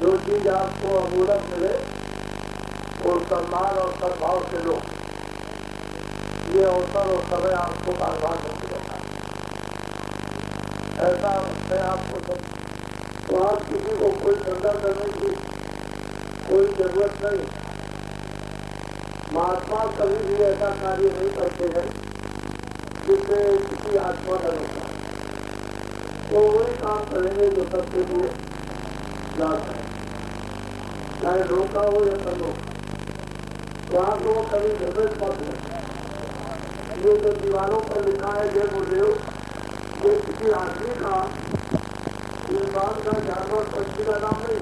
जो चीज आपको अमूलक मिले और सम्मान और सद्भाव से लो, ये अवसर और समय आपको बार बार नहीं मिलेगा। ऐसा अपने आपको तो आप किसी को कोई धंधा करने की कोई जरूरत नहीं। महात्मा कभी भी ऐसा कार्य नहीं करते हैं जिससे किसी आत्मा का नुकसान, तो वही काम करेंगे जो सबके लिए लाभ है, चाहे रोका हो या न रोका। तो आप लोग कभी झगड़ मत है। ये जो दीवारों पर लिखा है जय गुरुदेव, ये किसी आदमी का, इंसान का, जानवर पक्षी का नाम नहीं,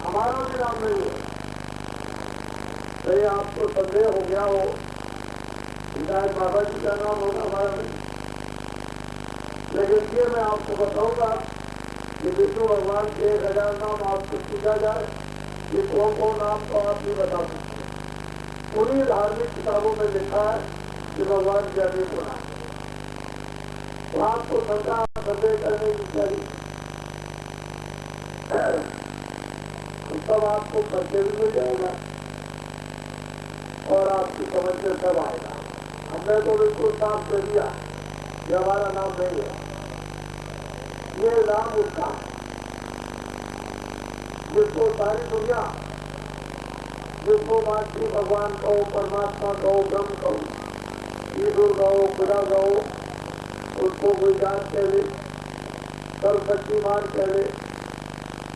हमारा भी नाम नहीं है। तो ये आपको संदेह हो गया हो, शायद बाबा जी का नाम होगा, हमारा नहीं। लेकिन ये मैं आपको बताऊंगा कि विष्णु भगवान के 1000 नाम आपको पूछा जाए, ये कौन नाम तो आप भी बता सकते। उन्हीं धार्मिक किताबों में लिखा है कि भगवान के अनेक नाम, तो आपको शंका संदेह करने की चाहिए। तब आपको परिचय भी मिल जाएगा और आपकी समझ में सब आएगा। हमने तो बिल्कुल साफ कर दिया, ये हमारा नाम नहीं है, ये नाम उसका, जिसको सारी दुनिया, जिसको मानती भगवान कहो, परमात्मा कहो, ब्रह्म कहो, ईश्वर कहो, खुदा कहो, उसको कोई जात कह ले, सर्वशक्तिमान कह ले,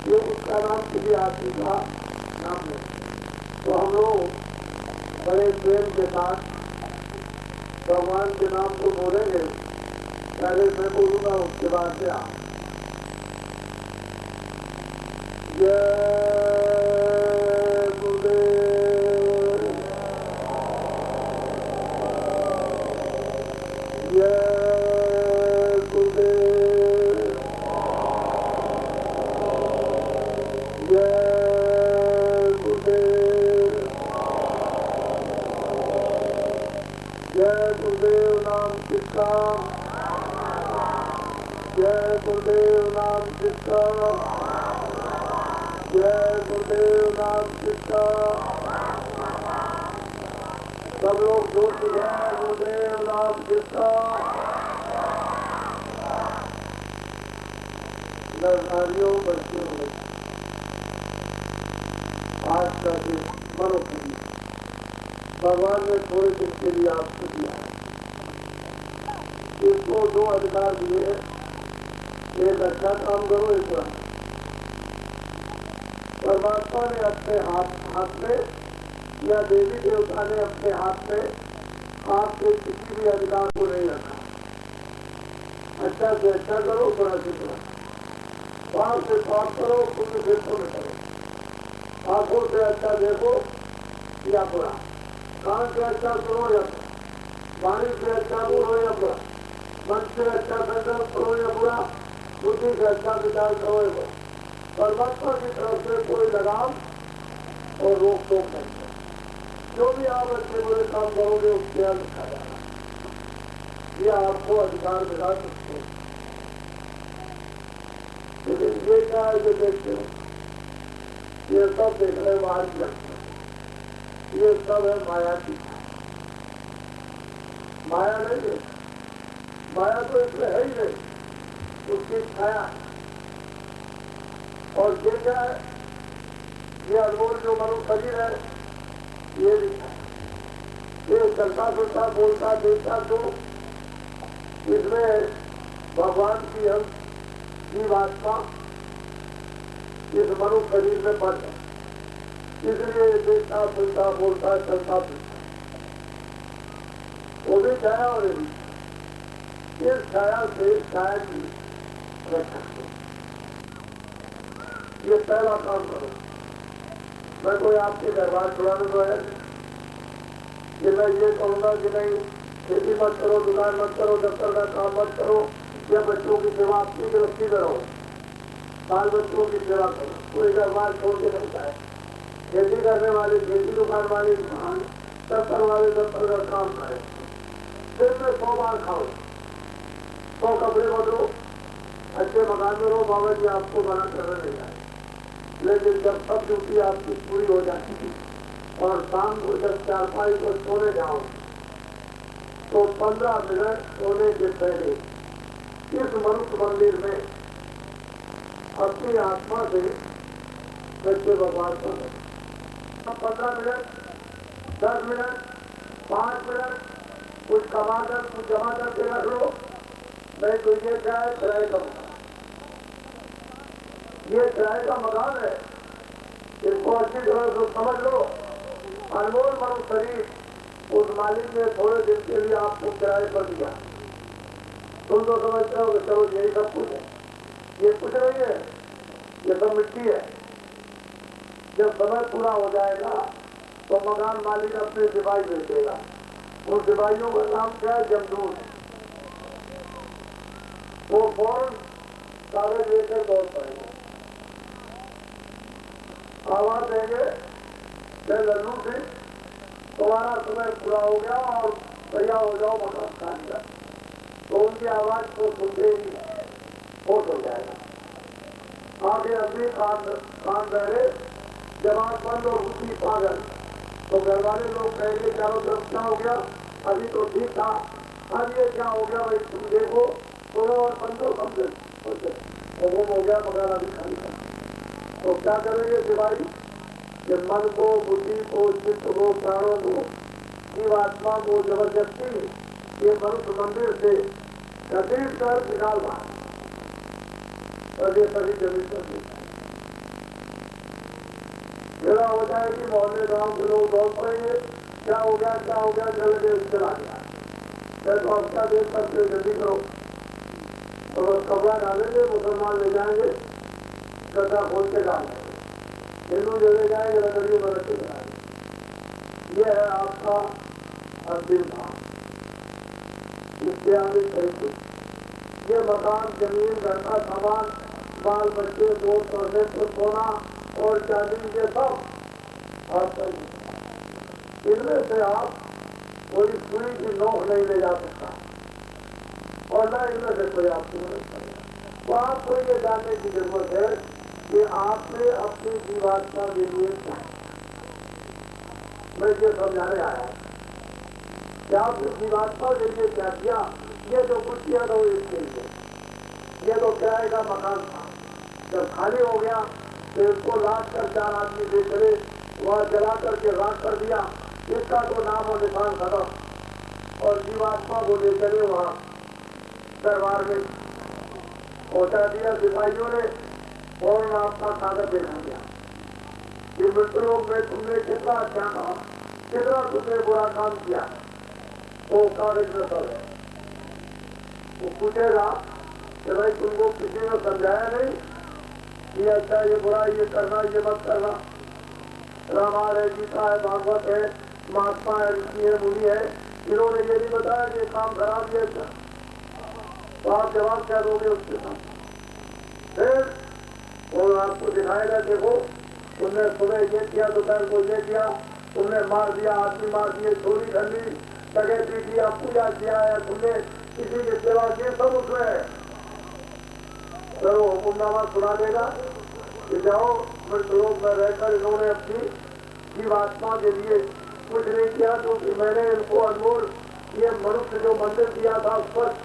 ये उसका नाम किसी आदमी का नाम नहीं। तो हम लोग बड़े प्रेम के साथ भगवान के नाम को बोलेंगे। पहले मैं बोलूंगा, उसके बाद से आप। जय गुरुदेव, जय गुरुदेव, जय गुरुदेव, जय गुरुदेव नाम किसका, जय गुरुदेव नाम किसका, जय गुरुदेव नाम किसका। सब लोग जोर से जय गुरुदेव नाम किसका। नरनारियों, बच्चों में आज का दिन मनोप्रिय भगवान ने थोड़े दिन के लिए आपको दिया है। इसको 2 अधिकार दिए हैं, एक अच्छा काम करो, एक बुरा। परमात्मा ने अपने हाथ में या देवी देवता ने अपने हाथ में आपके किसी भी अधिकार को नहीं रखा। अच्छा से अच्छा करो, बुरा से बुरा, पाप से पाप करो, पुण्य से पुण्य करो। आंखों से अच्छा देखो या बुरा, कान से अच्छा सुनो या बुरा, वाणी से अच्छा बोलो या बुरा, मन से अच्छा संकल्प करो या बुरा, बुद्धि से अच्छा विचार करो या बुरा। परमात्मा की तरफ से कोई लगाम और रोक टोक नहीं है। जो भी आप अच्छे बुरे काम करोगे उसके अंत लिखा जाएगा। यह आपको अधिकार मिला सकते हैं। लेकिन ये क्या है जो देखते हो, ये सब देखने बाहर की लगता है, ये सब है माया की। माया नहीं है, माया तो इसमें है ही नहीं, उसकी छाया है। और ये क्या है, ये अनमोल जो मनुष्य शरीर है, ये भी ये चलता फिरता बोलता देखता, तो इसमें भगवान की हम जीवात्मा इस मनुष्य शरीर में पड़ जाए। इसलिए देखता सुनता बोलता चलता फिरता, वो भी छाया और ये भी। इस छाया से छाया की रक्षा करो, ये पहला काम करो। मैं कोई आपके दरबार छुड़ाने को है कि मैं ये कहूँगा कि नहीं खेती मत करो, दुकान मत करो, दफ्तर का काम मत करो, या बच्चों की सेवा अपनी गृहस्थी में रहो, बाल बच्चों की सेवा करो, कोई दरबार छोड़ के नहीं जाए। खेती करने वाले खेती, दुकान वाले दुकान, दफ्तर वाले दफ्तर का काम करें, दिन में 100 बार खाओ, 100 कपड़े बदलो, अच्छे मकान में रहो, बाबा जी आपको मना करने नहीं आए। लेकिन जब सब ड्यूटी आपकी पूरी हो जाती और शाम को जब चारपाई को सोने जाओ तो 15 मिनट सोने के पहले इस मनुष्य मंदिर में अपनी आत्मा से बच्चे भगवान को 15 मिनट, 10 मिनट, 5 मिनट कुछ कमा कर कुछ जमा करके रख लो। नहीं तो ये क्या है, किराए का मकान, ये किराए का मकान है, इसको अच्छी तरह से समझ लो। अनमोल मनुष्य शरीर उस मालिक ने थोड़े दिन के लिए आपको किराए पर दिया। तुम तो समझते हो कि चलो यही सब कुछ है, ये कुछ नहीं है, ये सब मिट्टी है। जब समय पूरा हो जाएगा तो मकान मालिक अपने सिपाही भेज देगा। उन सिपाहियों का नाम क्या है, जमदूत। वो फौरन कागज लेकर दौड़ पड़ेंगे, आवाज देंगे लल्लू से तुम्हारा समय पूरा हो गया और तैयार हो जाओ मकान खाली का। तो उनकी आवाज को सुनते ही होश हो जाएगा। आगे अपनी कान बहरे, जवान बंद और बुद्धि पागल। तो घर वाले लोग कहेंगे चारों तरफ क्या हो गया, अभी तो ठीक था, अब ये क्या हो गया भाई, तुम देखो सुनो और बंदो समझे वो हो गया मकान अभी खाली था। तो क्या करेंगे सिपाही कि मन को, बुद्धि को, चित्त को, प्राणों को, जीवात्मा को जबरदस्ती ये मनुष्य मंदिर से घसीट कर निकाल रहा और ये सभी जमीन पर मेरा हो जाएगी। मोहल्ले गांव के लोग दौड़ पड़ेंगे, क्या हो गया क्या हो गया, जल्दी चला गया। तो अब क्या देर करते जल्दी करो। तो बस कपड़ा डालेंगे, मुसलमान ले जाएंगे, गड्ढा खोल के डालेंगे, हिंदू जले जाएंगे, लकड़ियों में रखे जाएंगे। ये है आपका अंतिम काम। इसके आगे कहीं ये मकान, जमीन, घर का सामान, बाल बच्चे, दोस्त और मित्र, सोना और चांदी, ये सब आपका। इनमें से आप कोई सुई की नोक नहीं ले जा सकता और न इनमें से कोई आपको मदद करेगा। तो आपको ये जानने की जरूरत है कि आपने अपनी जीवात्मा के लिए क्या, मैं ये समझाने आया कि आपने जीवात्मा के लिए क्या किया। ये जो कुछ किया था वो इसके लिए, ये तो किराए का मकान था, जब खाली हो गया तो इसको लाद कर 4 आदमी ले चले, वहाँ जला करके राख कर दिया, इसका तो नाम और निशान खत्म। और जीवात्मा को ले चले वहाँ दरबार में पहुंचा दिया सिपाहियों ने और आपका कागज देखा गया कि मित्रों में तुमने कितना अच्छा कहा, कितना तुमने बुरा काम किया। वो कागज में सब है। वो पूछेगा कि भाई तुमको किसी ने समझाया नहीं कि अच्छा ये बुरा, ये करना, ये मत करना। रामायण है, गीता है, भागवत है, महात्मा है, ऋषि है, मुनि है, इन्होंने ये नहीं बताया कि काम खराब किया। अच्छा तो आप जवाब क्या दोगे उसके साथ? फिर वो आपको दिखाएगा, देखो तुमने सुबह ये किया, दोपहर को ये किया, तुमने मार दिया, आदमी मार दिए, चोरी कर ली, डकैती किया, पूजा किया है, तुमने किसी की सेवा की, सब उसमें है। फिर वो हुक्मनामा सुना देगा कि जाओ मृत्यु लोक में रहकर इन्होंने अपनी जीवात्मा के लिए कुछ नहीं किया, क्योंकि मैंने इनको अनमोल ये मनुष्य जो मंदिर दिया था स्वच्छ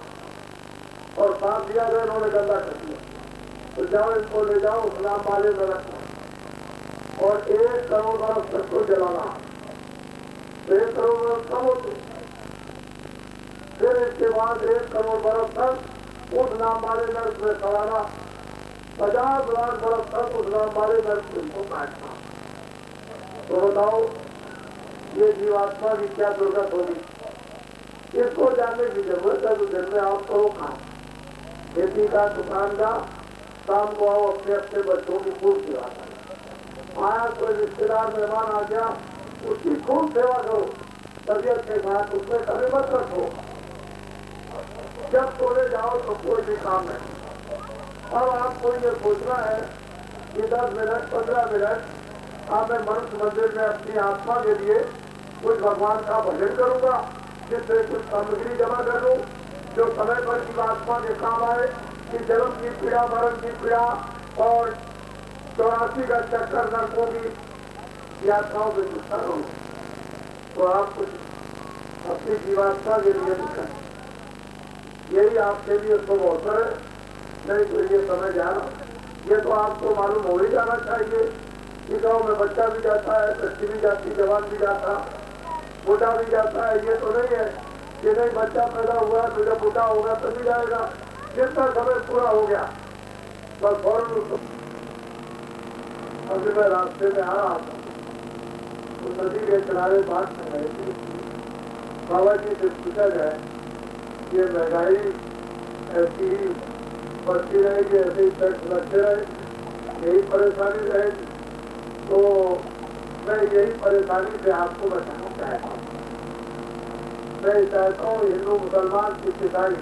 और साफ दिया था, इन्होंने गंदा कर दिया। तो जाओ इनको ले जाओ, इस्लाम वाले में रखो और 1 करोड़ बरस तक को जलाना। 1 करोड़ बरस कम होते, फिर इसके बाद 1 करोड़ बरस तक उस नाम वाले नर्क में सड़ाना, 50 लाख बरस तक उस नाम वाले नर्क में इनको काटना। तो बताओ ये जीवात्मा की क्या दुर्गत होगी? इसको जानने की जरूरत है। तो दिन में आओ करो काम, खेती का, दुकान का, शाम को आओ अपने अपने बच्चों की खूब सेवा करो। आया कोई रिश्तेदार मेहमान आ गया, उसकी खूब सेवा करो तबियत के साथ, उसमें कभी मत रखो। जब सोने जाओ तो कोई भी काम नहीं। अब आपको ये सोचना है कि 10 मिनट 15 मिनट अब मैं मनुष्य मंदिर में अपनी आत्मा के लिए कुछ भगवान का भजन करूंगा, जिससे कुछ सामग्री जमा कर लूं जो समय पर की आत्मा के काम आए, कि जन्म की पीड़ा, मरण की पीड़ा और 84 का चक्कर नरकों की यात्राओं से छुटकारा करूँ। तो आप कुछ अपनी जीवात्मा के लिए भी करें, यही आपके लिए शुभ अवसर है। नहीं तो ये समय जाना, ये तो आपको मालूम हो ही जाना चाहिए कि गाँव में बच्चा भी जाता है, बच्ची भी जाती, जवान भी जाता, बूढ़ा भी जाता है। ये तो नहीं है कि नहीं बच्चा पैदा हुआ तो जब बूढ़ा होगा तभी जाएगा। जितना समय पूरा हो गया बस फौरन। अभी मैं रास्ते में आ रहा था तो नदी के किनारे बात कर रही थी। बाबा जी से पूछा जाए ये महंगाई ऐसी ही बढ़ती रहेगी, ऐसे ही टैक्स लगते रहे, यही परेशानी रहेगी? तो मैं यही परेशानी से आपको बताना चाहता हूँ। मैं चाहता हूँ हिंदू, मुसलमान, सिख, ईसाई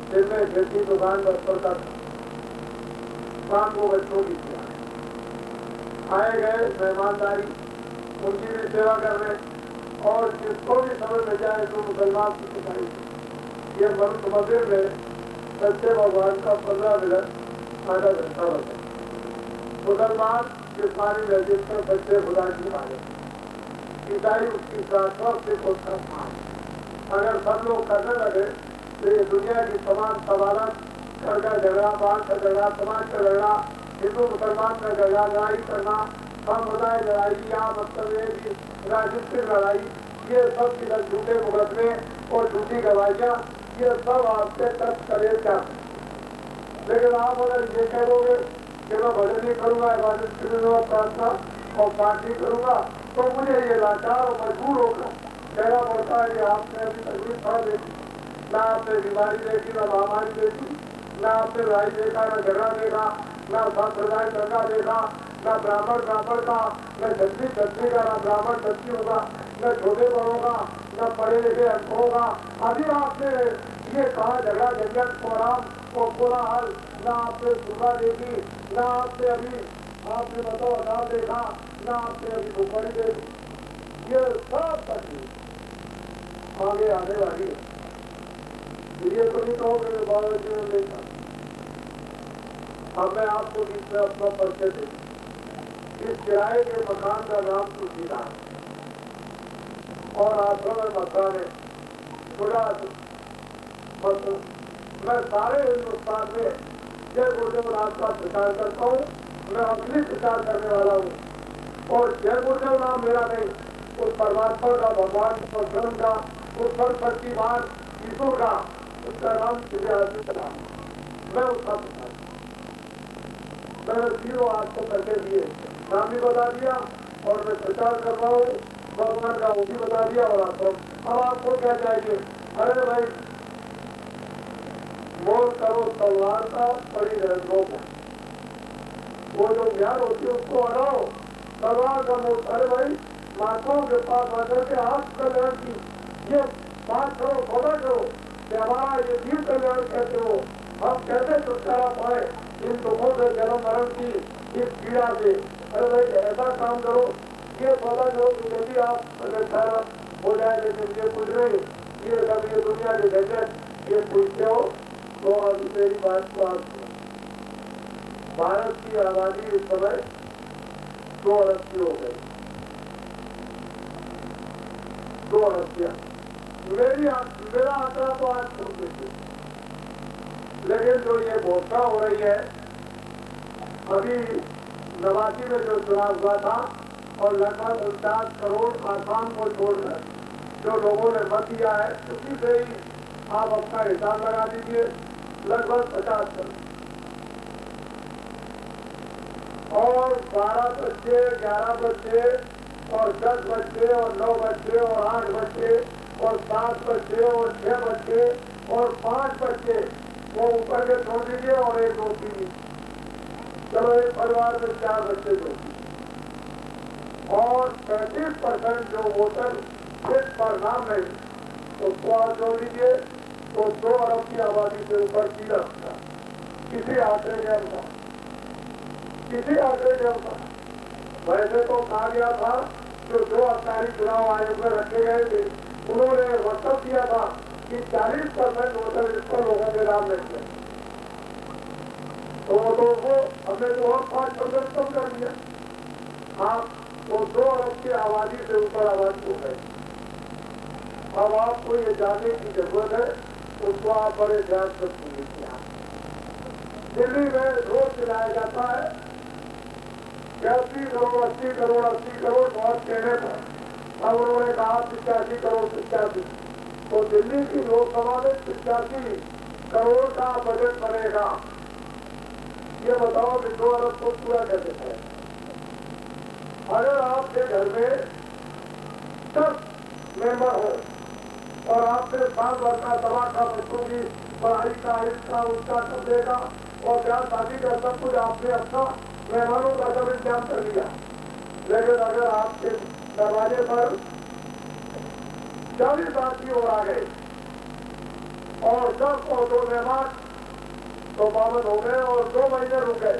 जिनमें खेती, दुकान, दफ्तर का काम को बच्चों की सेवा आए गए मेहमानदारी, उनकी भी सेवा करने, और जिसको भी समय मिल जाए तो मुसलमान, सिख, ईसाई ये मनुष्य मंदिर में सच्चे भगवान का 15 मिनट आधा घंटा होता है। मुसलमान जिसमानी रजिस्टर सच्चे खुदा की माने, ईसाई उसकी प्रार्थना से उसका मान। अगर सब लोग करने लगे तो ये दुनिया की तमाम सवालत, घर का झगड़ा, बाल का झगड़ा, समाज का झगड़ा, हिंदू मुसलमान का झगड़ा, लड़ाई करना, समुदाय लड़ाई, या मतलब ये भी राजनीतिक लड़ाई, ये सब की झूठे मुकदमे और झूठी गवाहियां, ये सब आपसे टच करे क्या। लेकिन आप अगर ये कहोगे कि मैं भजन नहीं करूंगा, इबादत करूंगा, प्रार्थना और पाठ नहीं करूंगा, तो मुझे ये लाचार और मजबूर होकर कहना पड़ता है कि आपने अभी तकलीफ खा देखी, ना आपने बीमारी देखी, ना महामारी देखी, ना आपने लड़ाई देखा, ना झगड़ा देखा, ना सांप्रदाय दंगा देखा, ना ब्राह्मण ब्राह्मण का, न क्षत्रिय क्षत्रिय का, ना ब्राह्मण क्षत्रिय होगा, न छोटे बड़ों का, न पढ़े लिखे अंकों का। अभी आपने ये कहा झगड़ा, झंझट, कोराम और कोलाहल, ना आपने सुबह देखी, ना आपने अभी आपने बताओ अनार देखा, ना आपने अभी भूखड़ी देखी। ये सब तकलीफ आगे आने वाली है। ये तो नहीं कहोगे मैं बाबा जी ने देखा। अब मैं आपको बीच में अपना परिचय दे। इस किराए के मकान का नाम तुलसीदा है और आश्रम है मथुरा में थोड़ा। मैं सारे हिंदुस्तान में जय गुरुदेव नाम का प्रचार करता हूँ। मैं अपनी प्रचार करने वाला हूँ और जय गुरुदेव नाम मेरा नहीं, उस परमात्मा का, भगवान और धर्म का, उस सर्वशक्तिमान ईश्वर का, उसका नाम नाम मैं उसका प्रचार। मैंने 0 आपको पैसे दिए, नाम भी बता दिया और मैं प्रचार कर रहा हूँ भगवान का, वो भी बता दिया। और अब आपको क्या चाहिए? अरे भाई मोल करो तलवार का, पड़ी रंगों को, वो जो ज्ञान होती है उसको हटाओ, तलवार का मोल। अरे भाई महात्माओं के पास आकर के आप कल्याण की ये बात करो, सौदा करो कि हमारा ये जीव कल्याण कहते हो, हम कैसे छुटकारा पाए इन दुखों से, जन्म मरण की इस पीड़ा से। अरे भाई ऐसा काम करो, ये सौदा करो कि यदि आप छुटकारा हो जाए। लेकिन ये कुछ नहीं, ये सब ये दुनिया के गैजेट ये पूछते हो। तो अब मेरी बात को आप, भारत की आबादी इस समय 2 अरब की हो गई, 2 अरब। मेरा आंकड़ा तो आज छोड़ देते, लेकिन जो ये घोषणा हो रही है अभी 89 में जो चुनाव हुआ था और लगभग 49 करोड़ आसाम को छोड़कर जो लोगों ने मत दिया है, उसी से ही आप अपना हिसाब लगा दीजिए, लगभग 50 करोड़। और 12 बच्चे 11 बच्चे और 10 बच्चे और 9 बच्चे और 8 बच्चे और 7 बच्चे और 6 बच्चे और 5 बच्चे वो ऊपर के छोड़ दीजिए और एक रोटी। चलो एक परिवार में 4 बच्चे दो और 35% जो वोटर इस पर नाम नहीं तो उसको आप जोड़ लीजिए तो 2 अरब की आबादी से ऊपर की रखता किसी आंकड़े के अनुसार, किसी आंकड़े के अनुसार। वैसे तो कहा गया था जो 2 अधिकारी चुनाव आयोग में रखे गए थे उन्होंने वक्तव्य किया था कि 40% वोटर इस पर लोगों के नाम नहीं थे तो वो हमने तो और 5% कम कर दिया। हाँ वो 2 अरब की आबादी से ऊपर आबादी हो गई। अब आपको ये जानने की जरूरत है उसको आप बड़े ध्यान से सुनिए। दिल्ली में रोज चलाया जाता है 80 करोड़ 80 करोड़ 80 करोड़ बहुत कहने पर अब उन्होंने कहा 85 करोड़ 85। तो दिल्ली की लोकसभा में 85 करोड़ का बजट बनेगा। ये बताओ कि 2 अरब को पूरा कैसे है। अगर आपके घर में 10 मेंबर हो और आपने 7 वर्ष का दवा का बच्चों की पढ़ाई का इसका उसका कर देगा और ब्याह शादी का सब कुछ आपने अच्छा मेहमानों का सब इंतजाम कर लिया। लेकिन अगर आपके दरवाजे पर 40 आदमी और आ गए और 10 और 2 मेहमान तो पाबंद हो गए और 2 महीने रुक गए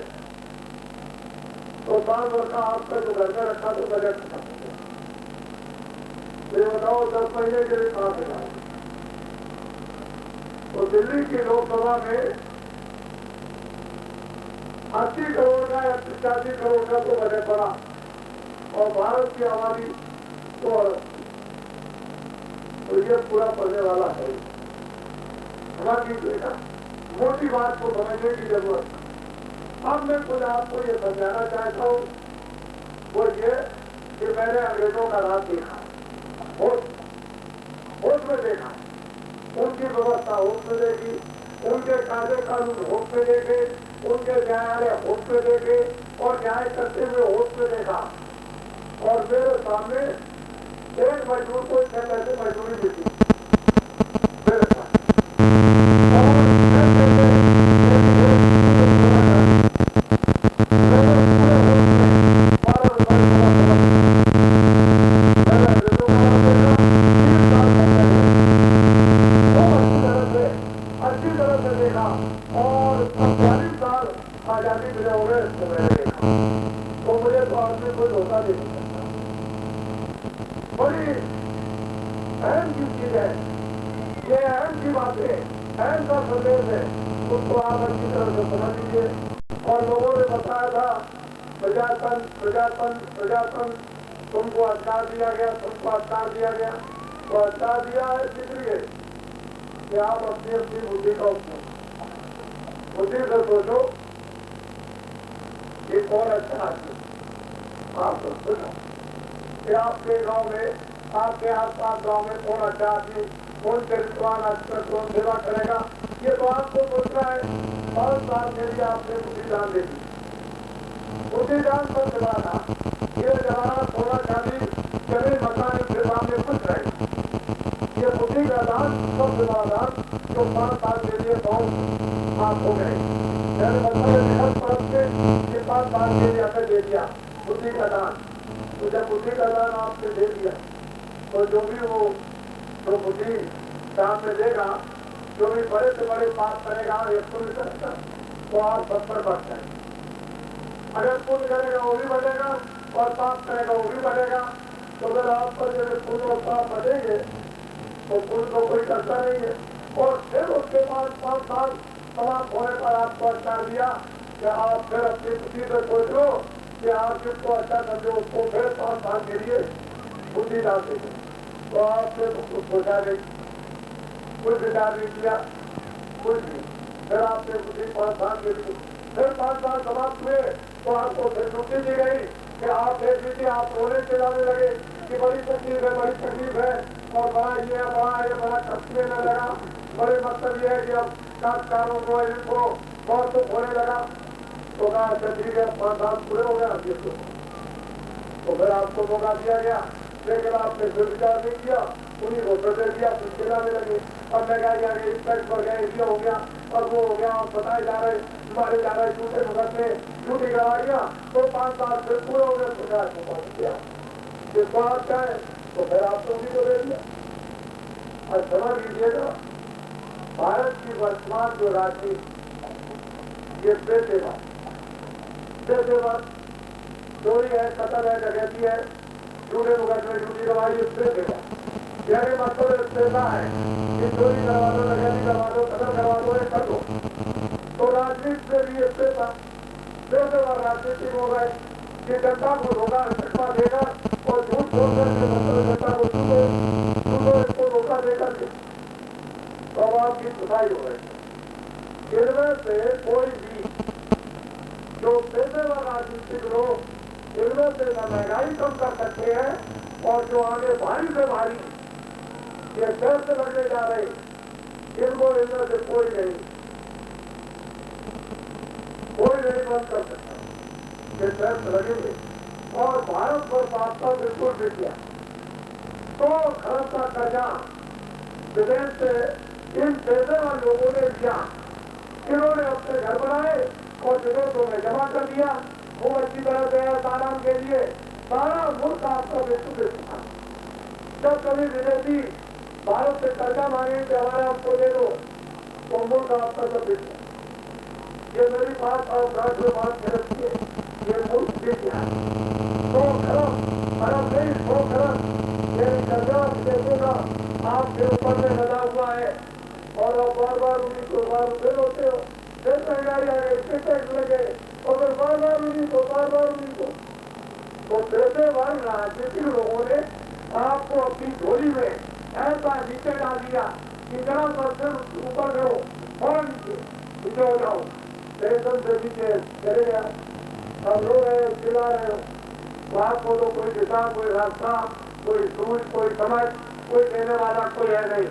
तो 7 वर्ष का आपका जो घर में रखा तो बजट खत्म हो गया। ये बताओ 10 महीने के लिए कहां से जाए। तो दिल्ली की लोकसभा में 80 करोड़ का या 85 करोड़ का तो बजट बना और भारत की आबादी तो ये पूरा पड़ने वाला है। हमारी बेटा मोटी बात को समझने की जरूरत। अब मैं कुछ आपको ये समझाना चाहता हूँ वो ये कि मैंने अंग्रेजों का राज देखा होश में देखा, उनकी व्यवस्था होश में देखी, उनके कायदे कानून होश में देखे, उनके न्यायालय होश में देखे और न्याय करते हुए होश में देखा। और मेरे सामने एक मजदूर को 6 पैसे मजदूरी मिली मेरे साथ और 40 साल आजादी मिले हुए इसको मैंने देखा। तो मुझे तो आदमी कोई धोखा नहीं सकता। बड़ी अहम चीज है ये, अहम की बातें, अहम का संदेश है, उसको आप अच्छी तरह से समझ लीजिए। और लोगों ने बताया था प्रजातंत्र प्रजातंत्र प्रजातंत्र तुमको अधिकार दिया गया, तुमको अधिकार दिया गया। तो अधिकार दिया है इसलिए कि आप अपनी अपनी बुद्धि का उपयोग बुद्धि से सोचो कि कौन अच्छा आदमी आप सोचो कि आपके गांव में, आपके आसपास गांव में कौन अच्छा आदमी, कौन चरित्रवान अच्छा, कौन सेवा करेगा, ये तो आपको सोचना है। 5 साल के लिए आपने बुद्धि दान दे दी। बुद्धि दान पर जमाना ये जमाना सोना चांदी जमीन मकान के सामने कुछ नहीं। ये बुद्धि का दान सब दान जो 5 साल के लिए बहुत आप हो गए। मैंने बताया 5 साल के लिए आपने दे दिया बुद्धि का दान। तो जब बुद्धि का दान आपने दे दिया तो जो भी वो तो बुद्धि दान में देगा, जो भी बड़े से बड़े पाप करेगा या पुण्य करेगा तो आप सब पर बढ़ जाएंगे। अगर पुण्य करेगा वो भी बढ़ेगा और पाप करेगा वो भी बढ़ेगा। तो अगर आप पर जब पुण्य और पाप बढ़ेंगे तो पुण्य तो कोई करता नहीं है। और फिर उसके बाद 5 साल समाप्त होने पर आपको अधिकार दिया कि आप फिर अपनी बुद्धि से सोच लो कि आप जिसको अच्छा समझो उसको फिर 5 साल के लिए बुद्धि डाल देंगे। तो आपने उसको सोचा नहीं, कुछ विचार नहीं किया, कुछ नहीं। फिर आपने बुद्धि 5 साल के लिए, फिर 5 साल समाप्त हुए तो आपको फिर छुट्टी दी गई कि आप देख लीजिए। आप रोने चिल्लाने लगे कि बड़ी तकलीफ है, बड़ी तकलीफ है और बड़ा ये बड़ा खर्च में न लगा। बड़े मतलब ये है कि अब काश्तकारों को इनको बहुत दुख होने लगा। तो कहा अच्छा ठीक है 5 साल पूरे हो गए। तो फिर आपको मौका दिया गया, लेकिन आपने फिर विचार नहीं किया, उन्हीं को फिर दिया, फिर खिलाने लगे। अब मैं कहा इंस्पेक्ट पर गए, ये हो गया और वो हो गया, और बताए जा रहे, मारे जा रहे, झूठे मुकदमे, झूठी गवाहियां, तो 5 साल फिर पूरे हो गए, सुधार को पहुंच गया। जिस बात का है तो फिर आप लोग भी तो दे दिया। और समझ लीजिएगा, भारत की वर्तमान जो राजनीति, ये पेशेवर चोरी है, कतल है, डकैती है, झूठे मुकदमे, झूठी गवाही, पेशेवर। यानी मतलब पैसा है कि चोरी करवा दो, डकैती करवा दो, कतल करवा दो, ये कर दो। तो राजनीति से भी पैसा पेशेवर राजनीति हो गए कि जनता को धोखा शिक्षा देकर और झूठ बोलकर के मतलब जनता को इसको धोखा देकर के तो आपकी सुधाई हो गई। इनमें से कोई भी जो पेशेवर राजनीतिक लोग, इनमें से न महंगाई कम कर सकते हैं और जो आगे भारी से भारी ये टैक्स लगने जा रहे, इनको इनमें से कोई नहीं बंद कर सकता। ये टैक्स लगेंगे और भारत पर आपका बिल्कुल बिक गया। 100 खरब का कर्जा विदेश से इन पेशेवर लोगों ने लिया, इन्होंने अपने घर बनाए और विदेशों में जमा कर दिया। वो अच्छी तरह से आराम के लिए सारा मुल्क आपका बिल्कुल था। जब कभी विदेशी भारत से कर्जा मांगे कि हमारे आपको दे दो, तो मुल्क आपका सब बिक। ये मेरी बात और बात गलत है, ये मुल्क बिक गया। 100 खरब नहीं, 100 खरब ये कर्जा विदेशों का आपके ऊपर में लगा हुआ है और आप बार बार उन्हीं को बार फिर होते हो, फिर महंगाई आ गई, फिर टैक्स लगे और फिर बार बार उन्हीं को। तो पेशेवर राजनीतिक लोगों ने आपको अपनी झोली में ऐसा नीचे डाल दिया कि जरा पर सिर्फ ऊपर करो और नीचे हो जाओ। पेंशन से नीचे चले गया, अब रो रहे हो, चिल्ला रहे हो, तो आपको तो कोई दिशा, कोई रास्ता, कोई सूझ, कोई समझ, कोई देने वाला कोई है नहीं।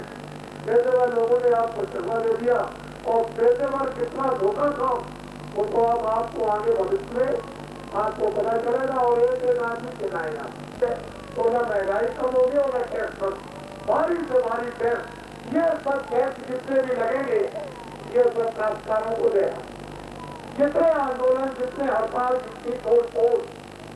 पेशेवर लोगों ने आपको चलवा दे दिया और पेशेवर कितना धोखा था वो तो अब आपको आगे भविष्य में आपको पता चलेगा और एक आदमी चलाएगा। तो ना महंगाई कम होगी और ना टैक्स कम, भारी से भारी टैक्स। ये सब टैक्स जितने भी लगेंगे ये सब काश्तकारों को देगा। जितने आंदोलन, जितने हड़ताल, जितनी तोड़,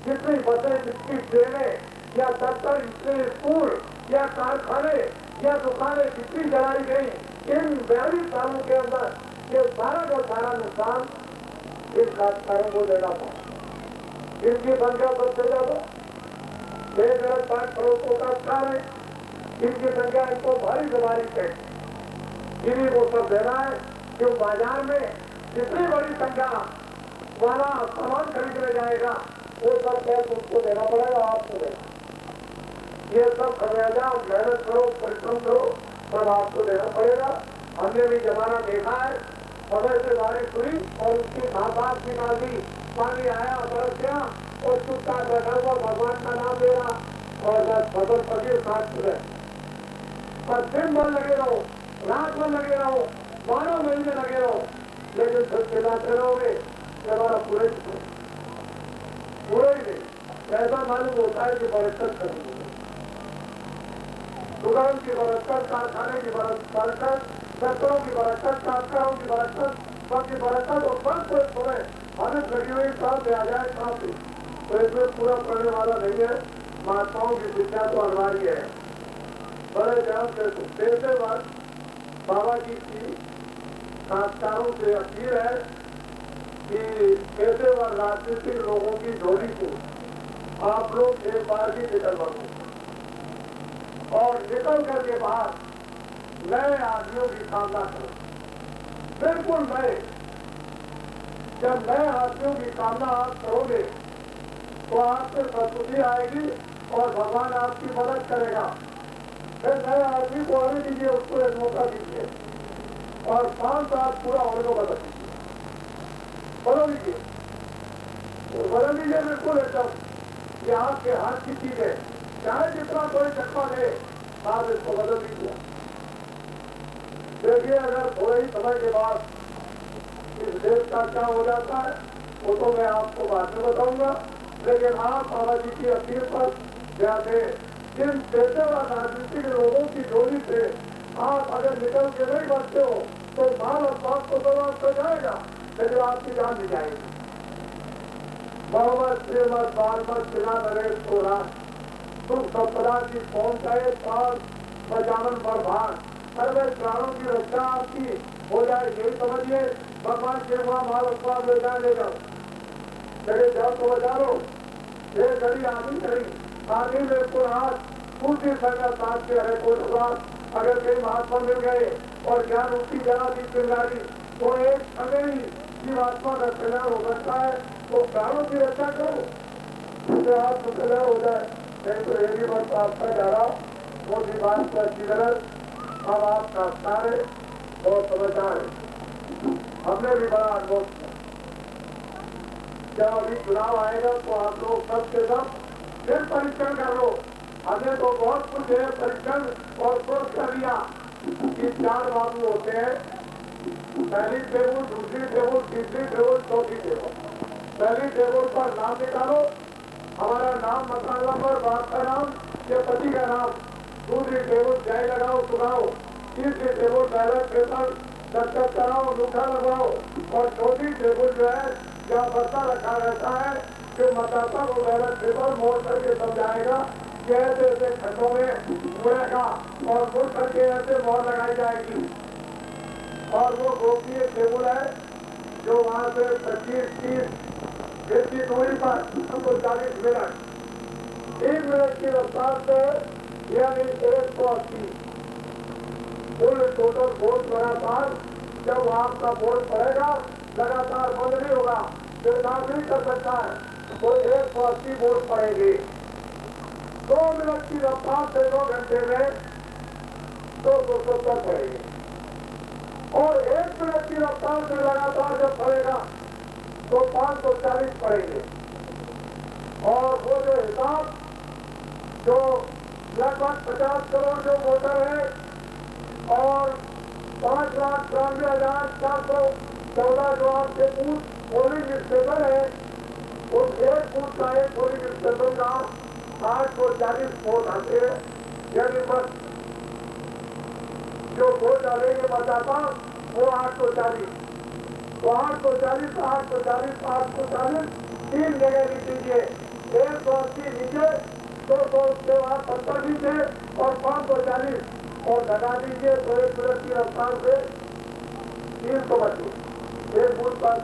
जितनी बसें, जितनी ट्रेनें या दफ्तर, जितने स्कूल या कारखाने या दुकानें जितनी जलाई गई, इन 42 सालों के अंदर ये सारा का सारा नुकसान इन काश्तकारों को देना पड़ा। इनकी संख्या सबसे ज्यादा 1.5 करोड़ को काश्तकार है, इनकी संख्या इनको भारी से भारी टैक्स इन्हीं को सब देना है। क्यों बाजार में जितनी बड़ी संख्या वाला सामान खरीदने जाएगा वो सब टैक्स उसको देना पड़ेगा, आपको देना। ये सब खमियाजा मेहनत करो, परिश्रम करो, सब आपको देना पड़ेगा। हमने भी जमाना देखा है, समय से बारिश हुई और उसकी भापात निकाल दी, पानी आया, बरस गया और चुपचाप बैठा हुआ भगवान का नाम ले रहा और बस फसल पकी साथ गए। पर दिन भर लगे रहो, रात भर लगे रहो, 12 महीने लगे रहो, लेकिन फिर चिल्लाते रहोगे हमारा पूरे ही नहीं। ऐसा मालूम होता है कि बरकत करनी है, दुकान की बरकत, कारखाने की बरकत, दफ्तरों की बरकत, काश्तकारों की बरकत, सबकी बरकत और सब कोई सुने हालत लगी हुई कहाँ से आ जाए, कहाँ से। तो इसमें पूरा पड़ने वाला नहीं है। महात्माओं की शिक्षा तो अनिवार्य है। बड़े ध्यान से पेशेवर बाबा जी की काश्तकारों से अपील है कि पेशेवर राजनीतिक लोगों की झोली को आप लोग एक बार भी निकलवा दो और निकल करके बाद नए आदमियों की सामना करो। बिल्कुल नए, जब नए आदमियों की सामना आप करोगे तो आपसे सद्बुद्धि आएगी और भगवान आपकी मदद करेगा। फिर नए आदमी को आने दीजिए, उसको एक मौका दीजिए और 5 साल पूरा होने को बदल दीजिए, बदल दीजिए बिल्कुल एकदम। ये आपके हाथ की चीज है, चाहे जितना कोई चक्का दे आप इसको बदल दीजिए। देखिए अगर थोड़े ही समय के बाद इस देश का क्या हो जाता है वो तो मैं आपको बाद में बताऊंगा। लेकिन आप बाबा जी की अपील पर जाते जिन पेशेवर राजनीतिक लोगों की झोली से आप अगर निकल के नहीं बचते हो तो बाल और बाप को तो वापस हो जाएगा, लेकिन आपकी जान नहीं जाएगी। मोहम्मद श्रीमद बालमत बिना नरेश सोरा तुम संपदा की पहुंचाए पार बचावन पर भार, अरे प्राणों की रक्षा आपकी हो जाए यही समझिए। भगवान के वहां माल उत्पाद ले जाएगा, लेकिन जब तो बचा लो ये घड़ी आदमी घड़ी आदमी में को हाथ पूर्ति संगत साथ के है कोई भगवान अगर कई महात्मा मिल गए और ज्ञान उसकी जरा दी चिंगारी तो एक समय ही जीवात्मा का कल्याण हो सकता है। तो प्राणों की रक्षा करो जिससे आपको कल्याण हो जाए, नहीं तो ये भी बात आपका जा रहा वो भी बात का किधर अब आपका सारे और समझदार है। हमने भी बड़ा अनुभव किया। जब अभी चुनाव आएगा तो आप लोग सब के सब फिर परीक्षण कर लो। हमने तो बहुत कुछ है परीक्षण और सोच कर दिया कि 4 बाबू होते हैं, पहली टेबल, दूसरी टेबल, तीसरी टेबल, चौथी टेबल। पहली टेबल पर नाम निकालो, हमारा नाम, मकान नंबर, बाप का नाम, ये पति का नाम। दूसरी टेबल चाय लगाओ सुनाओ, तीसरी टेबल बैलेट पेपर दस्तखत कराओ अंगूठा लगवाओ, और चौथी टेबल जो है जहाँ बस्ता रखा रहता है जो मतदाता को बैलेट पेपर मोड़ करके समझाएगा कि ऐसे ऐसे खंडों में मुड़ेगा और मुड़ करके ऐसे मोहर लगाई जाएगी। और वो गोपनीय टेबल है जो वहाँ से 25-30 फीट की दूरी पर हमको 40 मिनट 3 मिनट की रफ्तार से यानी 180 कुल टोटल वोट लगातार जब आपका वोट पड़ेगा लगातार बंद नहीं होगा, निर्धार नहीं कर सकता है, तो 180 वोट पड़ेंगे। 2 मिनट की रफ्तार से 2 घंटे में 270 पड़ेंगे और 1 मिनट की रफ्तार से लगातार जब पड़ेगा तो 540 पड़ेंगे। और वो जो हिसाब जो लगभग 50 करोड़ जो वोटर है और 5,92,414 जो आपके बूथ पोलिंग स्टेशन है, उस एक बूथ का एक पोलिंग स्टेशन का 840 वोट आते हैं। यानी बस जो वोट डालेंगे मतदाता वो 840, तो 840 3 जगह लिख दीजिए, 180 नीचे, 200 उसके बाद 70 नीचे और 540 और लगा दीजिए तो 1 मिनट की रफ्तार से 325 एक बूथ पर,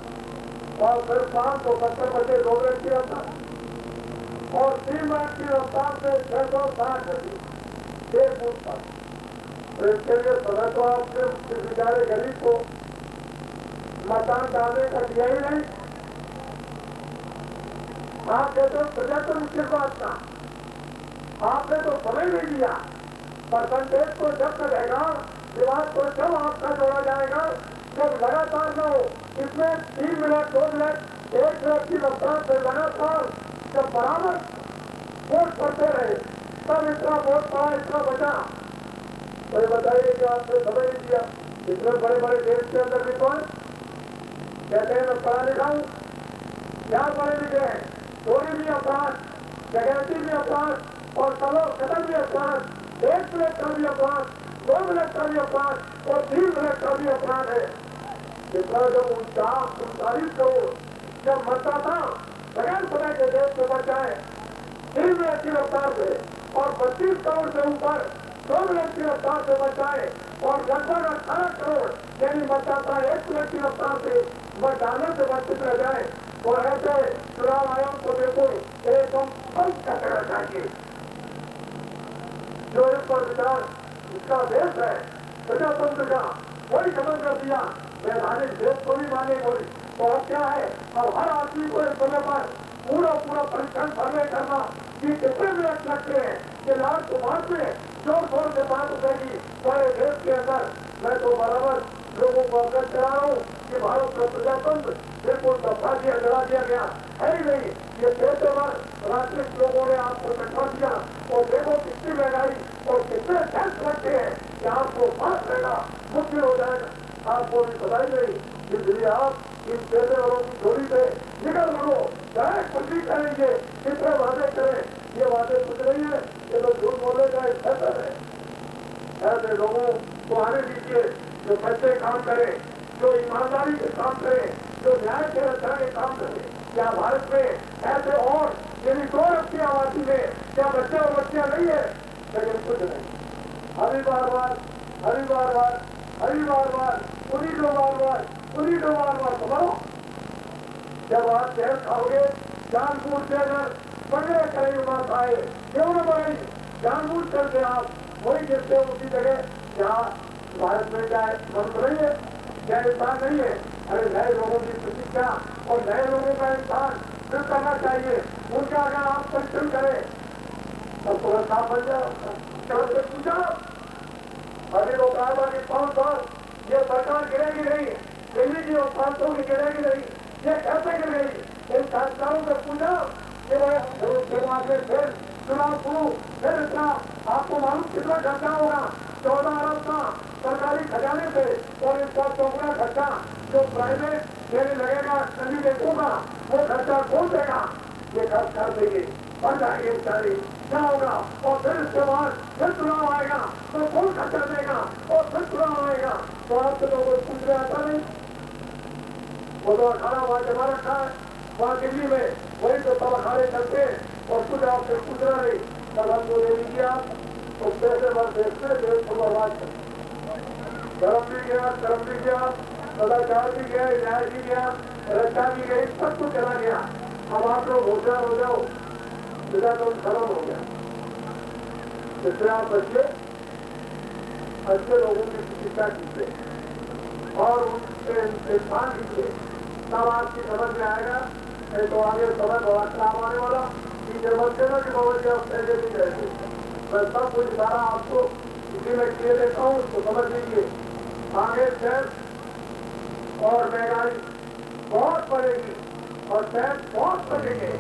और फिर 570 बचे 2 मिनट की रफ्तार और 3 मिनट की रफ्तार से 660 बचे एक बूथ पर। तो इसके लिए समय तो आपने किस बेचारे गरीब को मतदान डालने का दिया ही नहीं। आप कहते हो प्रजातंत्र किस बात का, आपने तो समय नहीं दिया। परसेंटेज तो जब रहेगा, विवाद तो जब आपका जोड़ा जाएगा जब लगातार न हो। इसमें 3 मिनट 2 मिनट 1 मिनट की रफ्तार से लगातार जब बराबर वोट करते रहे तब इतना वोट पड़ा, इतना बचा। तो ये बताइए कि आपने समय नहीं दिया। इतने बड़े बड़े देश के अंदर भी कौन कहते हैं मैं पढ़ा लिखा हूँ, क्या पढ़े लिखे हैं, चोरी भी अपराध, डकैती भी अपराध और कत्ल भी अपराध, 1 मिनट का भी अपराध, 2 मिनट का भी अपराध और 3 मिनट का भी अपराध है। इतना जब 39 करोड़ जब मतदाता बगैर समय के देश में बचाए 3 मिनट की रफ्तार से और 25 करोड़ से ऊपर 2 मिनट की रफ्तार से बचाए और लगभग 18 करोड़ यानी मतदाता 1 मिनट की रफ्तार से मतदानों से वंचित रह जाए, और ऐसे चुनाव आयोग को बिल्कुल एकदम बंद कर देना चाहिए। जो इस पर विचार इसका देश है प्रजातंत्र का वही खत्म कर दिया, वैधानिक देश को भी माने बोली। तो अब क्या है, अब हर आदमी को इस समय पर पूरा परीक्षण सर्वे करना कि कितने मिनट लगते हैं कि लाल कुमार में जोर शोर से बात उठेगी सारे देश के अंदर। मैं तो बराबर लोगों को अवगत करा रहा हूँ कि भारत का प्रजातंत्र बिल्कुल दफा दिया गया है ही नहीं। ये पेशेवर राजनीतिक लोगों ने आपको बैठा दिया और देखो कितनी महंगाई और कितने टैक्स लगते हैं कि आपको पास रहना मुश्किल हो जाएगा। आपको भी बताई गई इसलिए आप इन पैसे वालों की झोली से निकल पड़ो, चाहे कुछ भी करेंगे, कितने वादे करें, ये वादे कुछ नहीं है, ये तो झूठ बोलेगा बेहतर है। ऐसे लोगों को आने दीजिए जो सच्चे काम करें, जो ईमानदारी के काम करें, जो न्याय के रक्षा के काम करें। क्या भारत में ऐसे और यदि 2 अरब की आबादी में क्या बच्चे और बच्चियां नहीं है? लेकिन कुछ नहीं, हरी बार बार उन्हीं दो बार समझो। जब आप जहर खाओगे, जानबूझ से अगर पकड़े करेंगे बात आए, क्यों न बढ़ाई, जानबूझ करके आप वही गिरते उसी जगह जहाँ भारत में क्या मनुष्य नहीं है, क्या इंसान नहीं है। अरे नए लोगों की प्रतीक्षा और नए लोगों का इंसान फिर करना चाहिए, उनका अगर आप परिश्रम करें तब तो साफ बन जाए। से पूछा अभी लोग कहा कि 5 साल ये सरकार गिरेगी नहीं, दिल्ली की और 500 की गिरेगी नहीं, ये कैसे गिर गई? इन संस्कारों से पूछा कि भाई फिर चुनाव शुरू, फिर इतना आपको मालूम कितना खर्चा होगा? 14 अरब का सरकारी खजाने से, और इसका चौगुना खर्चा जो प्राइवेट देने लगेगा कैंडिडेटों का, वो खर्चा कौन देगा? ये खर्च कर देंगे, बढ़ जाएंगे बेचारे, क्या होगा? और फिर इसके बाद फिर चुनाव आएगा तो कौन खर्चा देगा? और फिर चुनाव आएगा तो आपसे लोगों को पूछने आता नहीं। वो तो अखाड़ा वहां जमा रखा है, वहां दिल्ली में वही तो सब अखाड़े करते हैं और कुछ आपसे पूछना नहीं। कल हमको ले लीजिए आप, तो पैसे भर देखते देश को बर्बाद कर, धर्म भी गया, सदाचार भी गया, न्याय भी गया, रक्षा भी गई, सब कुछ चला गया। अब आप लोग होशियार हो जाओ, सीधा तो खत्म हो गया। इससे आप बच्चे अच्छे लोगों की चिकित्सा कीजिए और उनसे देखभाल कीजिए, तब आपकी समझ में आएगा। नहीं तो आगे समय बड़ा खराब आने वाला, टीचर बनते ना कि बाबा जी आप पहले नहीं रहते। मैं सब कुछ सारा आपको इसी में किए देता हूँ, उसको समझ लीजिए। आगे टैक्स और महंगाई बहुत बढ़ेगी और टैक्स बहुत बढ़ेंगे,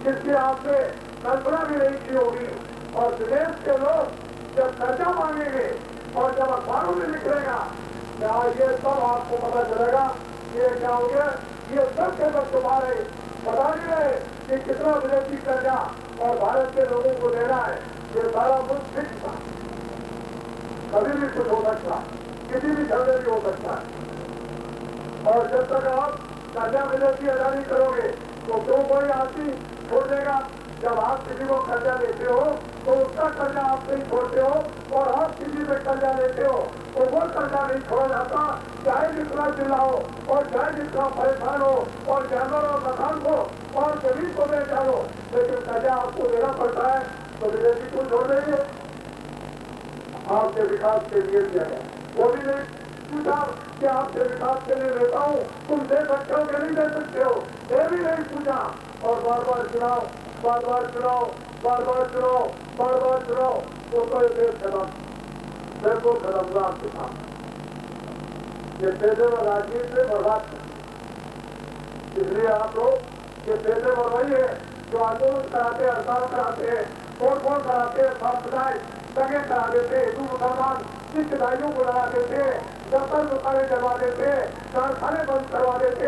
जिसकी आपने कल्पना भी नहीं की होगी। और विदेश के लोग जब कर्जा मांगेंगे और जब अखबारों में निकलेगा, क्या ये सब आपको पता चलेगा ये क्या हो गया? ये सब के सब तुम्हारे पता नहीं रहे कि कितना विदेशी कर्जा और भारत के लोगों को देना है। ये सारा मुल्क फिक्स था, कभी भी कुछ हो सकता, किसी भी झगड़े भी हो सकता है। और जब तक आप कर्जा विदेशी अदा नहीं करोगे तो क्यों कोई आदमी छोड़ देगा? जब आप किसी को कर्जा देते हो तो उसका कर्जा आप नहीं छोड़ते हो, और आप किसी से कर्जा लेते हो तो वो कर्जा नहीं छोड़ा जाता, चाहे जितना चिल्लाओ और चाहे जितना परेशान हो और जानवर और मकान को और जमीन को दे डालो, लेकिन कर्जा आपको देना पड़ता है। तो विदेशी को छोड़ देंगे? आपके विकास के लिए दिया गया, वो भी नहीं पूछा कि आपके विकास के लिए लेता हूँ, तुम दे सकते हो कि नहीं दे सकते हो, ये भी नहीं पूछा। और बार बार चुनाव, तो ये देश खत्म, बिल्कुल खत्म हुआ आपके साथ। ये पैसे और राजनीति से बर्बाद कर, इसलिए आप लोग ये पैसे और वही है जो आंदोलन कराते हैं, हड़ताल कराते हैं, तोड़ कराते हैं, सांप्रदायिक दंगे करा देते, हिंदू मुसलमान सिख ईसाइयों को लगा देते, दफ्तर दुकानें जमा देते, कारखाने बंद करवा देते,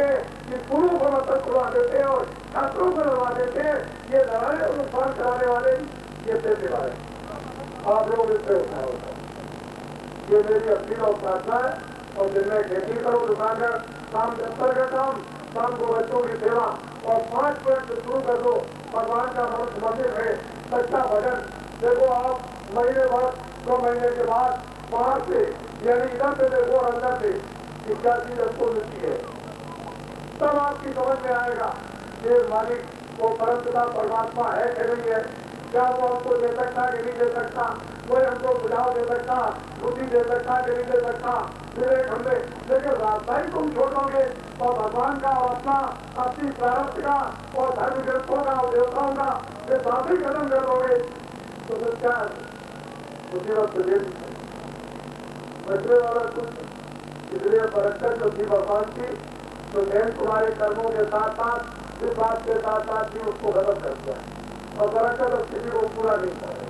स्कूलों को मतलब करवा देते और छात्रों को लगा देते। ये लड़ाई और नुकसान कराने वाले ये पैसे वाले, आप लोग इससे उठाए होता। ये मेरी अपील और प्रार्थना है। और दिन में खेती करो, दुकान का काम, दफ्तर का काम, शाम को बच्चों की सेवा, और 5 मिनट से शुरू कर दो भगवान का मंदिर है, सच्चा भजन। देखो आप महीने बाद 2 महीने के बाद बाहर से यानी इधर से देखो और अंदर से क्या चीज हमको मिलती है, तब आपकी समझ में आएगा कि मालिक वो परमपिता परमात्मा है कि नहीं है, क्या वो हमको दे सकता कि नहीं दे सकता, कोई हमको सुझाव दे सकता, बुद्धि दे सकता कि नहीं दे सकता, विवेक हमने। लेकिन रास्ता ही तुम छोड़ दोगे और भगवान का और अपनी प्रारब्ध का और धर्म ग्रंथों का और देवताओं का ये साथ ही खत्म कर दोगे तो फिर क्या मुसीबत तो बचने वाला कुछ। इसलिए बरकत जो थी भगवान की, तो जैन तुम्हारे कर्मों के साथ साथ इस बात के साथ साथ भी उसको खत्म कर दिया, और बरकत अब किसी को पूरा नहीं कर रहे।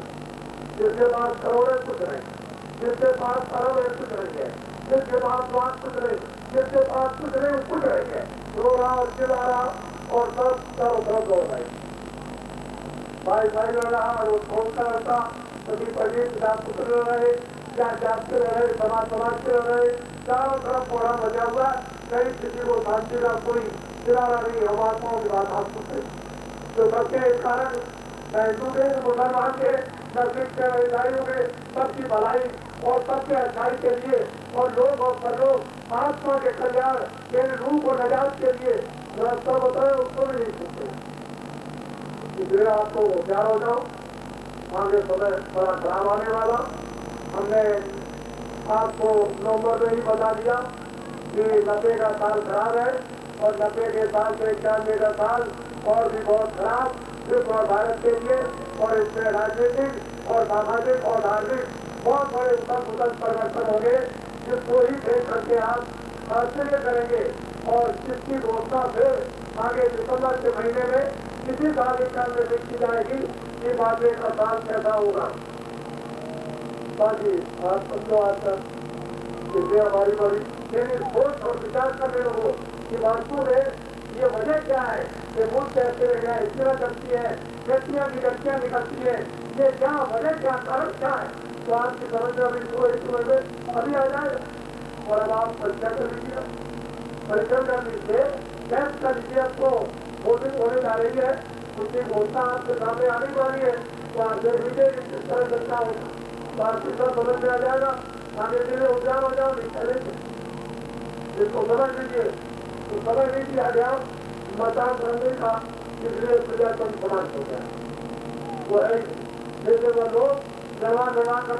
जिसके पास करोड़ है कुछ नहीं, जिसके पास अरब है कुछ नहीं है, जिसके पास बात कुछ नहीं, जिसके पास कुछ नहीं वो कुछ नहीं है, रो रहा और चिल्ला रहा और सब चारों तरफ दौड़ रहे। भाई भाई लड़ रहा और वो छोड़ता रहता, कभी पति पिता पुत्र लड़ रहे, क्या जाति लड़ रहे, समाज के लड़ रहे, चारों तरफ कोहरा मचा हुआ, कहीं किसी को शांति का कोई किनारा नहीं, हमारे की बात आप सुनते। तो सबके इस कारण न हिंदू के, मुसलमान के, न सिख के, ईसाइयों के, सबकी भलाई और सबके अच्छाई के लिए और लोग और परलोक आत्मा के कल्याण के रूह को नजात के लिए रास्ता बताए, उसको भी नहीं सुनते। इसलिए आपको होशियार हो जाओ, आगे समय बड़ा खराब आने वाला। हमने आपको नवंबर में ही बता दिया कि 90 का साल खराब है और 90 के साल से 91 का साल और भी बहुत खराब सिर्फ और भारत के लिए, और इसमें राजनीतिक और सामाजिक और धार्मिक बहुत बड़े उथल परिवर्तन होंगे, जिसको ही देख करके आप आश्चर्य करेंगे। और जिसकी घोषणा फिर आगे दिसंबर के महीने में किसी तारीखा में लिखी जाएगी कि बातें का साल कैसा होगा। बाकी आप समझो आज तक इसलिए हमारी बड़ी लेकिन सोच और विचार करने लोगों कि वास्तव में ये वजह क्या है कि मुल्क कैसे रह गया, इस तरह करती है, व्यक्तियां की गलतियां निकलती है, ये क्या वजह, क्या कारण क्या है, तो आपकी समझ में अभी आ जाएगा। और अब आप परीक्षा कर लीजिए, परीक्षा कर लीजिए, टेस्ट कर लीजिए, आपको वोटिंग होने जा रही है, उसकी घोषणा आपके सामने आने वाली है, तो आप देख लीजिए किस तरह चलता होगा, तो आपकी सब समझ में आ जाएगा। आगे के लिए उद्यान हो जाओ, नहीं चलेंगे, जिसको समझ लीजिए तो समझ लीजिए आ जाओ मतदान करने का, इसलिए प्रजातंत्र समाज हो गया। वो है जैसे वो लोग जमा कर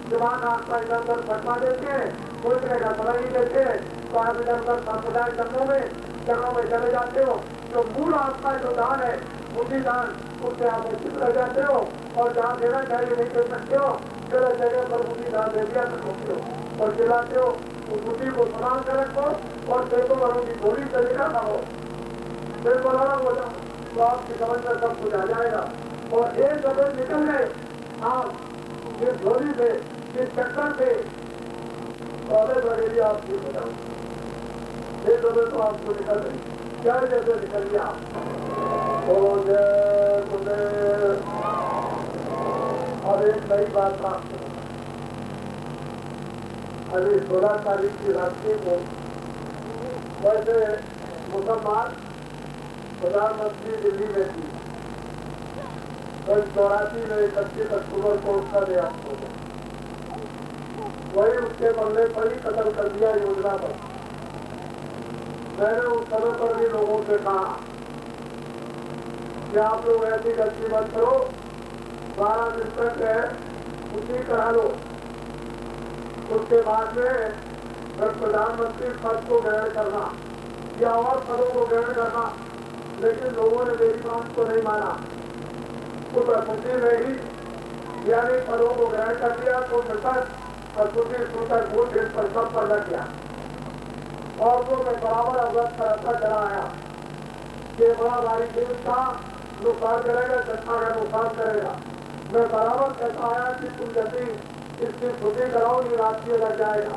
दिमाग आपका इधर उधर फटवा देते हैं, सोचने का समय नहीं देते हैं, तो आप इधर उधर सांप्रदायिक जगहों में चले जाते हो, जो मूल आपका जो दान है बुद्धि दान, उससे आप वंचित रह जाते हो, और जहाँ देना चाहिए नहीं दे सकते हो, गलत जगह पर बुद्धि दान दे दिया करते हो और चिल्लाते हो। उस बुद्धि को संभाल कर रखो और पेटों भरों की गोली तरीका ना हो, फिर बनाना हो जाओ, तो आपकी समझ में सब कुछ आ जाएगा। और एक दफे निकल गए आप जिस झोली से, जिस चक्कर से, तो आगे बढ़ेगी आप ठीक हो जाओ। एक दफे तो आपको निकल गई, क्या जैसे निकल गया। तो अब एक नई बात आपको, अभी 16 तारीख की रात्रि को वैसे मुसलमान प्रधानमंत्री दिल्ली में थी, 84 में 31 अक्टूबर को उसका देहांत हो गया, वही उसके बंगले पर ही कत्ल कर दिया योजना पर। मैंने उस समय पर भी लोगों से कहा कि आप लोग ऐसी गलती मत करो, 12 दिन तक है उसी करा लो, उसके बाद में प्रधानमंत्री पद को ग्रहण करना या और पदों को ग्रहण करना। लेकिन लोगों ने मेरी बात को नहीं माना, तो प्रकृति में ही यानी पदों को ग्रहण कर दिया, तो मृतक और सुधीर सूचक भूत इस पर सब पर लग गया। और वो मैं बराबर अवगत कराता चला आया कि बड़ा भारी खेल था, नुकसान करेगा, जनता का नुकसान करेगा। मैं बराबर कहता आया कि तुम जल्दी इसकी छुट्टी कराओ, ये राष्ट्रीय लग जाएगा।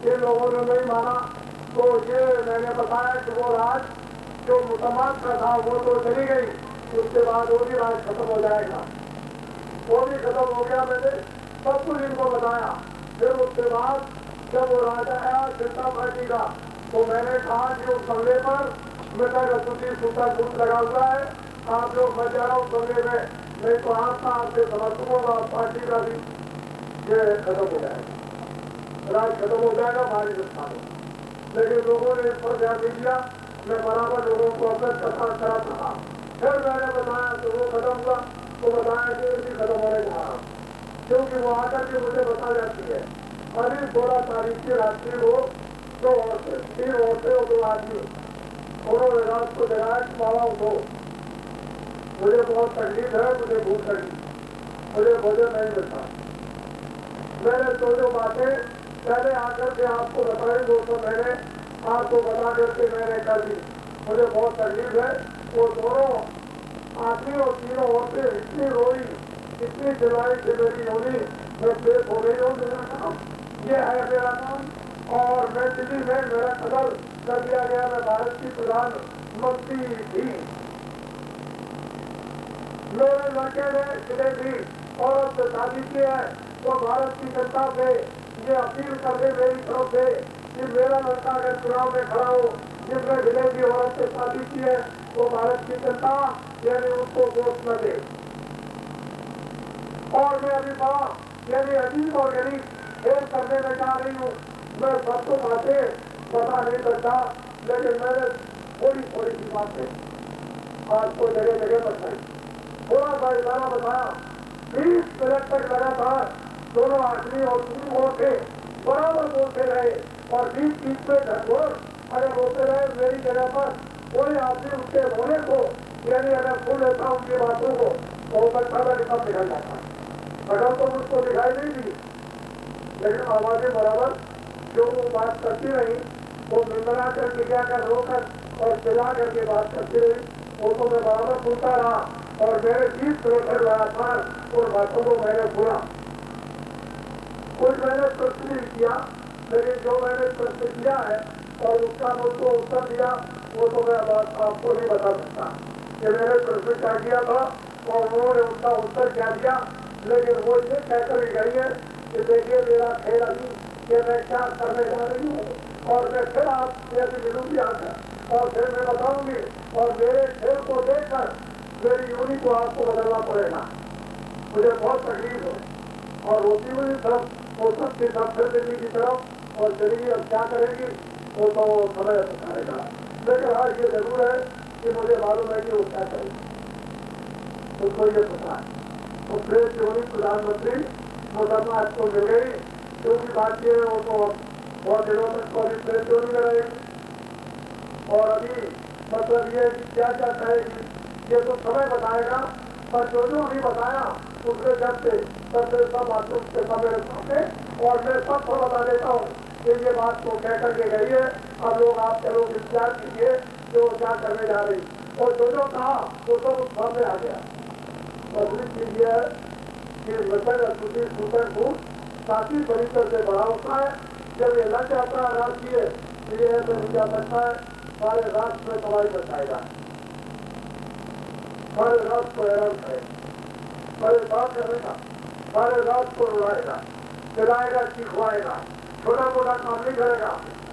इन लोगों ने नहीं माना, तो ये मैंने बताया कि वो राज जो मुसलमान का था वो तो चली गई, उसके बाद वो भी राज खत्म हो जाएगा, वो भी खत्म हो गया। मैंने सब कुछ इनको बताया। फिर उसके बाद जब वो राजा आया जनता पार्टी का, तो मैंने कहा कि उस बंगले पर मृतक असूची सूता गुट लगा हुआ है, आप लोग मत जाना उस बंगले में, नहीं तो आपका आपके समर्थकों का पार्टी का भी ये खत्म हो जाएगा, राज खत्म हो जाएगा भारी नुकसान। लेकिन लोगों ने इस पर ध्यान नहीं दिया। मैं बराबर लोगों को अवगत कराता था। फिर मैंने बताया तो वो खत्म हुआ, तो बताया कि भी खत्म होने जा रहा, क्योंकि वो आकर के मुझे बता जाती है। अभी 16 तारीख की रात्रि को 2 औरतें, 3 औरतें और 2 आदमी, उन्होंने रात को जगाया कि बाबा उठो, मुझे बहुत तकलीफ है, मुझे भूख लगी, मुझे भोजन नहीं मिलता। मैंने जो बातें पहले आकर के आपको बताई, दोस्तों मैंने आपको बता करके मैंने कर दी, मुझे बहुत तकलीफ है। वो दोनों आदमी और 3 औरतें इतनी रोई, इतनी चिल्लाई कि मेरी होनी, मैं पेट हो गई हूँ। ये है मेरा नाम और मैं दिल्ली में मेरा कदर कर दिया गया। मैं भारत की प्रधानमंत्री थी। मेरे लड़के ने जितने भी औरत से शादी की है वो भारत की जनता से ये अपील कर दे मेरी तरफ से कि मेरा लड़का अगर चुनाव में खड़ा हो जिसने जिले की औरत से शादी की है वो भारत की जनता यानी उसको वोट न दे। और मैं अभी बड़ा यानी अजीब और गरीब खेल करने में जा रही हूँ। मैं सबको बातें बता नहीं सकता, लेकिन मैंने थोड़ी थोड़ी सी बातें आज को जगह जगह बताई। थोड़ा सा इशारा बताया। 20 मिनट तक लगातार दोनों आदमी और तीन मोर्चे बराबर बोलते रहे और बीच में घटघोर अगर बोलते रहे। मेरी जगह पर कोई आदमी उसके होने को यानी अगर सुन लेता उनकी बातों को तो सकता था कि सब निकल जाता। अगर तो मुझको दिखाई नहीं दी, लेकिन आवाजें बराबर जो वो बात करती रही वो मिलमला करके क्या कर रोकर और चिल्ला करके बात करती रही, वो तो मैं बराबर सुनता रहा और मेरे 20 मिनट लगातार उन बातों को मैंने सुना। कुछ मैंने प्रश्न नहीं किया, लेकिन जो मैंने प्रश्न किया है और उसका मुझको उत्तर दिया वो तो मैं आपको नहीं बता सकता कि मैंने प्रश्न क्या किया था और उन्होंने उसका उत्तर क्या दिया। लेकिन वो ये कहकर ही गई है कि देखिए मेरा खेल अभी कि मैं क्या करने जा रही हूँ और मैं फिर आपसे अभी मिलूंगी आकर और फिर मैं बताऊंगी और मेरे खेल को देखकर मेरी यूनी को आपको बदलना पड़ेगा। मुझे बहुत तकलीफ है और होती हुई तरफ वो सबकी सब फिर दिल्ली की तरफ और चलेगी। अब क्या करेगी वो तो समय बताएगा, लेकिन आज ये जरूर है कि मुझे मालूम है कि वो क्या करेगी, उसको ये पता है। तो प्रेस यूनी प्रधानमंत्री मुसलमान आज को मिल गई, क्योंकि बात ये वो तो बहुत दिनों तक तो अभी प्रेस यूनी में रहेगी और अभी मतलब ये कि क्या क्या कहेगी ये तो समय बताएगा। पर जो अभी बताया उसके जब से सब बातों के समय सामने और मैं सबको बता देता हूँ कि ये बात को कह करके गई है। अब लोग आप चलो इंतजार कीजिए जो क्या करने जा रही और जो कहा वो सब उस सामने आ गया। दूसरी चीज ये है कि मृतक अस्तुति सूतक को काफी परिसर से बड़ा होता है। जब ये लग जाता है राष्ट्रीय ये ऐसे नहीं जा सकता है, सारे राष्ट्र में तबाही बचाएगा, सारे राष्ट्र को हैरान करेगा, परेशान करेगा, सारे राष्ट्र को उड़ाएगा, चलाएगा, सिखवाएगा, छोटा मोटा काम नहीं करेगा।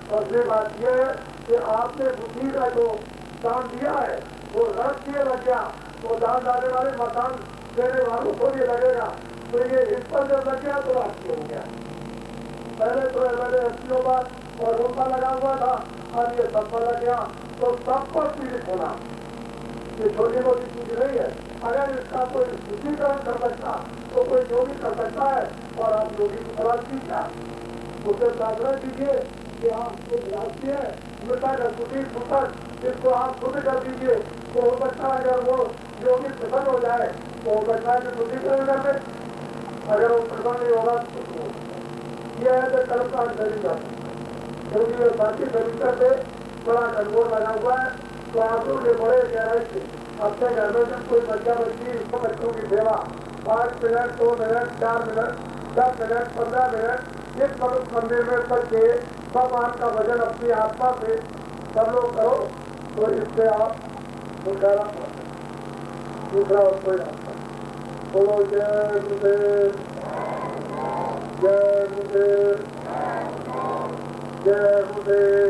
और ये बात यह है कि आपने बुद्धि का जो दान दिया है वो राष्ट्रीय लग गया, वो दान डालने वाले मकान देने वालों को भी लगेगा। तो ये इस पर जब लग गया तो राष्ट्रीय हो गया। पहले तो मैंने एसपीओ पर और उनका लगा हुआ था, अब ये सब पर लग गया तो सब पर पीड़ित होना ये छोटी मोटी चीज नहीं है। अगर इसका कोई शुद्धिकरण कर सकता तो कोई योगी कर सकता है और आप योगी की तलाश की क्या उसे प्रार्थना कीजिए कि आप राष्ट्रीय मृता का शुद्धि सूतक इसको आप शुद्ध कर दीजिए। तो हो सकता है अगर वो योगी प्रसन्न हो जाए तो हो सकता है कि शुद्धिकरण कर दे। अगर वो प्रसन्न नहीं होगा तो यह है कि कर्मकांड सरिता क्योंकि ये बाकी सरिता से बड़ा गठबोध लगा हुआ है। तो आप लोग बड़े गहराई से अपने घर में जब कोई बच्चा बच्ची उसको बच्चों की सेवा 5 minute 2 minute 4 minute 10 minute 15 minute इस पवित्र मंदिर में करके भगवान का भजन अपनी आत्मा से सब लोग करो तो इससे आप छुटकारा पाते। दूसरा और कोई रास्ता बोलो जय गुरुदेव, जय गुरुदेव, जय गुरुदेव।